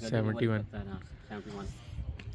71. 71.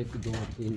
1 2 3